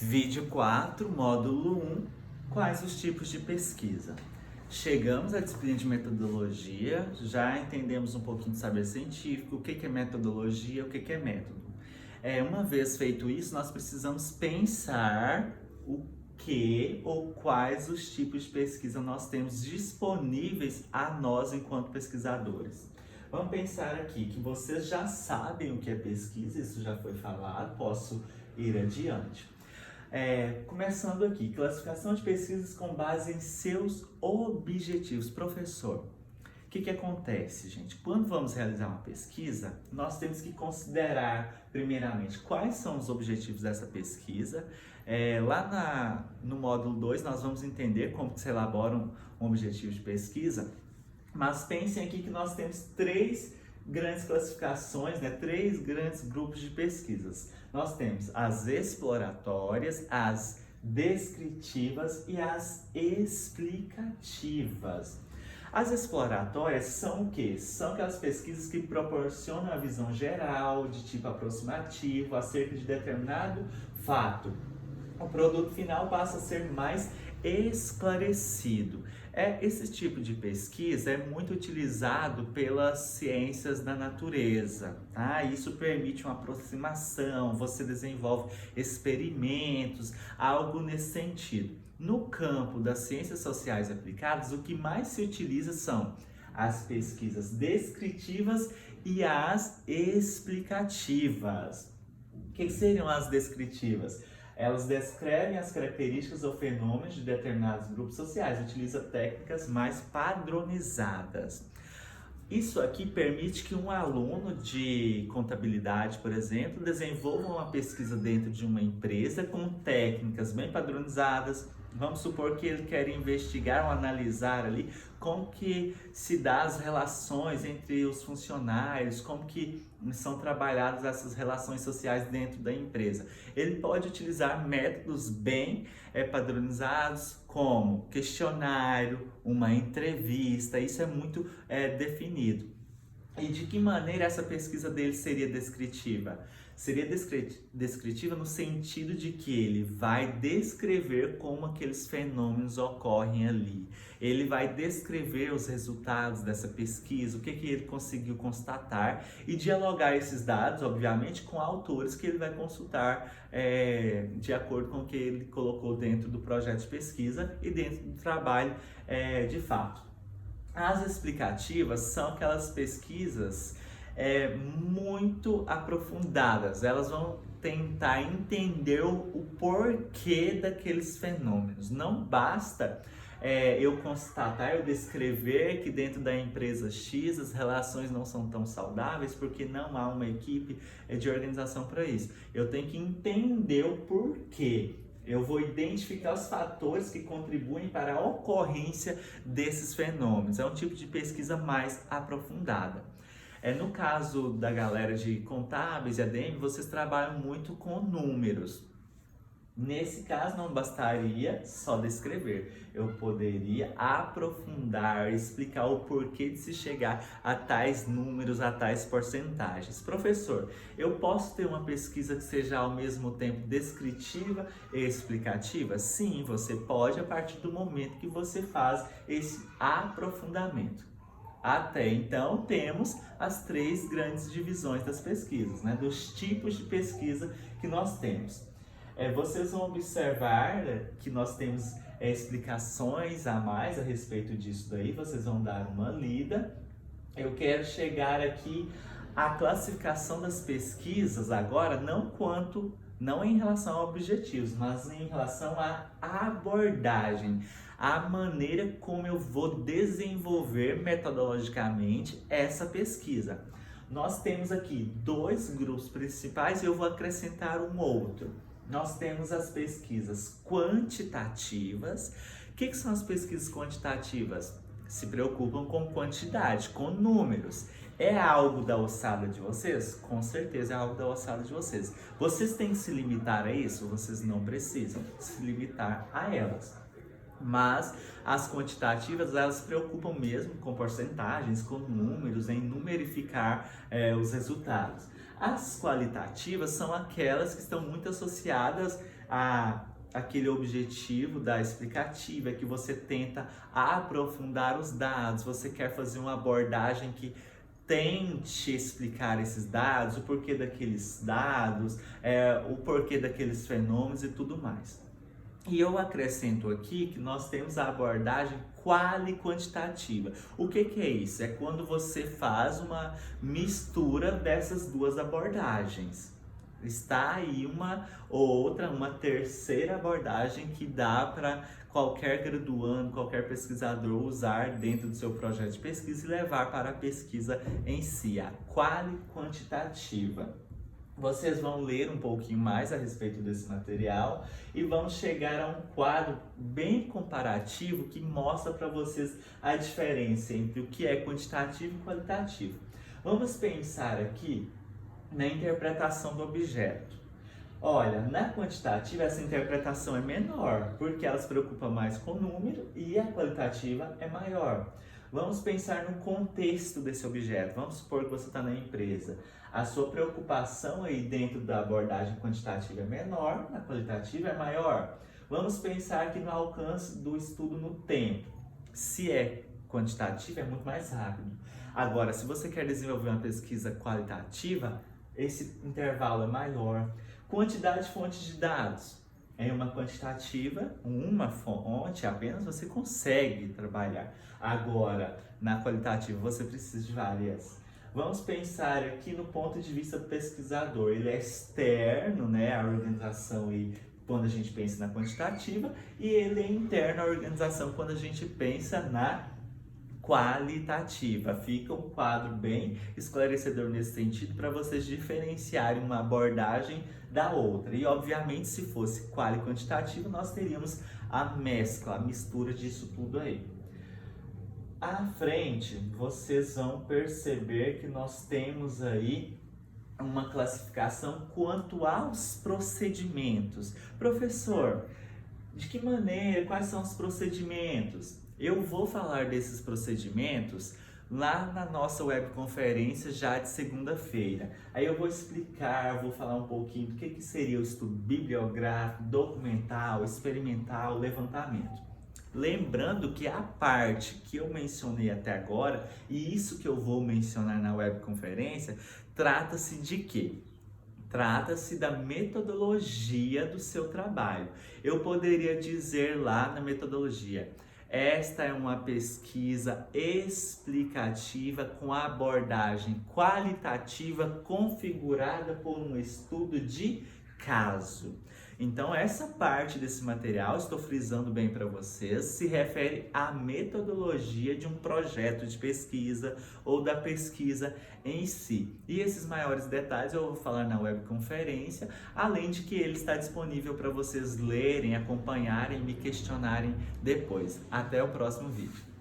Vídeo 4, módulo 1, quais os tipos de pesquisa? Chegamos à disciplina de metodologia, já entendemos um pouquinho de saber científico, o que é metodologia, o que é método. Uma vez feito isso, nós precisamos pensar o que ou quais os tipos de pesquisa nós temos disponíveis a nós enquanto pesquisadores. Vamos pensar aqui que vocês já sabem o que é pesquisa, isso já foi falado, posso ir adiante. Começando aqui, classificação de pesquisas com base em seus objetivos. Professor, o que acontece, gente? Quando vamos realizar uma pesquisa, nós temos que considerar, primeiramente, quais são os objetivos dessa pesquisa. No módulo 2, nós vamos entender como se elabora um objetivo de pesquisa, mas pensem aqui que nós temos três grandes classificações, três grandes grupos de pesquisas. Nós temos as exploratórias, as descritivas e as explicativas. As exploratórias são o quê? São aquelas pesquisas que proporcionam a visão geral, de tipo aproximativo, acerca de determinado fato. O produto final passa a ser mais esclarecido. Esse tipo de pesquisa é muito utilizado pelas ciências da natureza, tá? Isso permite uma aproximação, você desenvolve experimentos, algo nesse sentido. No campo das ciências sociais aplicadas, o que mais se utiliza são as pesquisas descritivas e as explicativas. O que seriam as descritivas? Elas descrevem as características ou fenômenos de determinados grupos sociais, utiliza técnicas mais padronizadas. Isso aqui permite que um aluno de contabilidade, por exemplo, desenvolva uma pesquisa dentro de uma empresa com técnicas bem padronizadas. Vamos supor que ele quer investigar ou analisar ali como que se dá as relações entre os funcionários, como que são trabalhadas essas relações sociais dentro da empresa. Ele pode utilizar métodos bem padronizados, como questionário, uma entrevista, isso é muito definido. E de que maneira essa pesquisa dele seria descritiva? Seria descritiva no sentido de que ele vai descrever como aqueles fenômenos ocorrem ali. Ele vai descrever os resultados dessa pesquisa, o que ele conseguiu constatar e dialogar esses dados, obviamente, com autores que ele vai consultar de acordo com o que ele colocou dentro do projeto de pesquisa e dentro do trabalho de fato. As explicativas são aquelas pesquisas muito aprofundadas, elas vão tentar entender o porquê daqueles fenômenos. Não basta eu constatar, eu descrever que dentro da empresa X as relações não são tão saudáveis porque não há uma equipe de organização para isso. Eu tenho que entender o porquê. Eu vou identificar os fatores que contribuem para a ocorrência desses fenômenos. É um tipo de pesquisa mais aprofundada. No caso da galera de contábeis e ADM, vocês trabalham muito com números. Nesse caso, não bastaria só descrever. Eu poderia aprofundar, explicar o porquê de se chegar a tais números, a tais porcentagens. Professor, eu posso ter uma pesquisa que seja ao mesmo tempo descritiva e explicativa? Sim, você pode, a partir do momento que você faz esse aprofundamento. Até então, temos as três grandes divisões das pesquisas, dos tipos de pesquisa que nós temos. Vocês vão observar que nós temos explicações a mais a respeito disso daí, vocês vão dar uma lida. Eu quero chegar aqui à classificação das pesquisas agora, não em relação a objetivos, mas em relação à abordagem, a maneira como eu vou desenvolver metodologicamente essa pesquisa. Nós temos aqui dois grupos principais e eu vou acrescentar um outro. Nós temos as pesquisas quantitativas. O que são as pesquisas quantitativas? Se preocupam com quantidade, com números. É algo da alçada de vocês? Com certeza é algo da alçada de vocês. Vocês têm que se limitar a isso? Vocês não precisam se limitar a elas. Mas as quantitativas, elas se preocupam mesmo com porcentagens, com números, em numerificar os resultados. As qualitativas são aquelas que estão muito associadas aquele objetivo da explicativa, é que você tenta aprofundar os dados, você quer fazer uma abordagem que tente explicar esses dados, o porquê daqueles dados, o porquê daqueles fenômenos e tudo mais. E eu acrescento aqui que nós temos a abordagem quali-quantitativa. O que é isso? É quando você faz uma mistura dessas duas abordagens. Está aí uma terceira abordagem que dá para qualquer graduando, qualquer pesquisador usar dentro do seu projeto de pesquisa e levar para a pesquisa em si, a quali-quantitativa. Vocês vão ler um pouquinho mais a respeito desse material e vão chegar a um quadro bem comparativo que mostra para vocês a diferença entre o que é quantitativo e qualitativo. Vamos pensar aqui na interpretação do objeto. Olha, na quantitativa essa interpretação é menor, porque ela se preocupa mais com o número, e a qualitativa é maior. Vamos pensar no contexto desse objeto. Vamos supor que você está na empresa. A sua preocupação aí dentro da abordagem quantitativa é menor, na qualitativa é maior. Vamos pensar aqui no alcance do estudo no tempo. Se é quantitativo, é muito mais rápido. Agora, se você quer desenvolver uma pesquisa qualitativa, esse intervalo é maior. Quantidade de fontes de dados. Em uma quantitativa, uma fonte apenas você consegue trabalhar. Agora, na qualitativa, você precisa de várias. Vamos pensar aqui no ponto de vista do pesquisador. Ele é externo, né, à organização e quando a gente pensa na quantitativa, e ele é interno à organização quando a gente pensa na qualitativa. Fica um quadro bem esclarecedor nesse sentido para vocês diferenciarem uma abordagem da outra. E obviamente, se fosse quali quantitativa, nós teríamos a mescla, a mistura disso tudo aí. À frente, vocês vão perceber que nós temos aí uma classificação quanto aos procedimentos. Professor, de que maneira, quais são os procedimentos? Eu vou falar desses procedimentos lá na nossa webconferência já de segunda-feira. Aí eu vou explicar, vou falar um pouquinho do que seria o estudo bibliográfico, documental, experimental, levantamento. Lembrando que a parte que eu mencionei até agora, e isso que eu vou mencionar na webconferência, trata-se de quê? Trata-se da metodologia do seu trabalho. Eu poderia dizer lá na metodologia: esta é uma pesquisa explicativa com abordagem qualitativa configurada por um estudo de caso. Então, essa parte desse material, estou frisando bem para vocês, se refere à metodologia de um projeto de pesquisa ou da pesquisa em si. E esses maiores detalhes eu vou falar na webconferência, além de que ele está disponível para vocês lerem, acompanharem e me questionarem depois. Até o próximo vídeo.